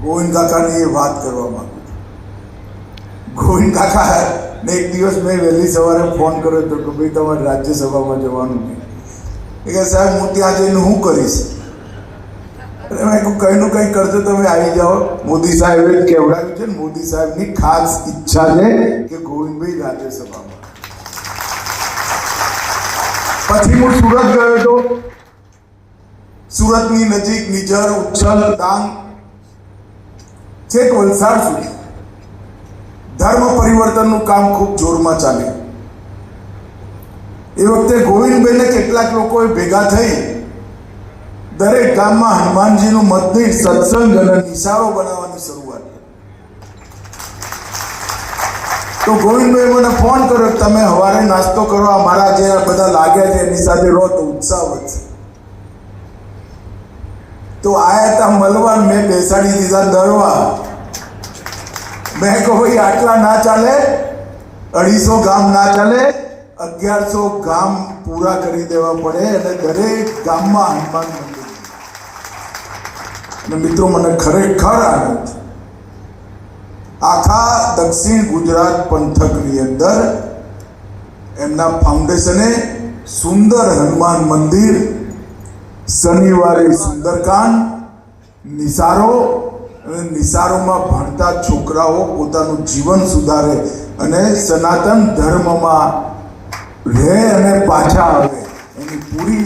ગોવિંદ કાકાની એ વાત કરવા માંગુ છું. ગોવિંદ કાકા ને એક દિવસ મેં વહેલી સવારે ફોન કર્યો હતો કે ભાઈ તમારે રાજ્યસભામાં જવાનું નહીં. એ કે સાહેબ હું ત્યાં જઈને હું કરીશ? મેં કંઈનું કંઈ કરજો, તમે આવી જાઓ. મોદી સાહેબે જ કહેવડાવ્યું છે ને, મોદી સાહેબની ખાસ ઈચ્છા છે કે ગોવિંદભાઈ રાજ્યસભામાં. પછી હું સુરત ગયો હતો. સુરતની નજીક નિઝર, ઉચ્છલ, ડાંગ, છેક વલસાડ સુધી ધર્મ પરિવર્તનનું કામ ખૂબ જોરમાં ચાલે. એ વખતે ગોવિંદભાઈને કેટલાક લોકોએ ભેગા થઈ દરેક ગામમાં હનુમાનજીનું મંદિર, સત્સંગ અને નિશાળો બનાવવાની શરૂઆત કરી. તો ગોવિંદભાઈ મને ફોન કર્યો, તમે સવારે નાસ્તો કરો, મારા જે બધા લાગ્યા છે એની સાથે રહો તો ઉત્સાહ વધશે. તો આયા હતા મળવા, મેં બેસાડી દીધા દરવા. મેં કહું ભાઈ આટલા ના ચાલે, 250 ગામ ના ચાલે, 1100 ગામ પૂરા કરી દેવા પડે અને દરેક ગામમાં હનુમાન મંદિર. અને મિત્રો મને ખરેખર આનંદ છે. આખા દક્ષિણ ગુજરાત પંથકની અંદર એમના ફાઉન્ડેશને સુંદર હનુમાન મંદિર, શનિવારે સુંદરકાંડ, નિશાળો અને નિશાળોમાં ભણતા છોકરાઓ પોતાનું જીવન સુધારે અને સનાતન ધર્મમાં રહે અને પાછા આવે એની પૂરી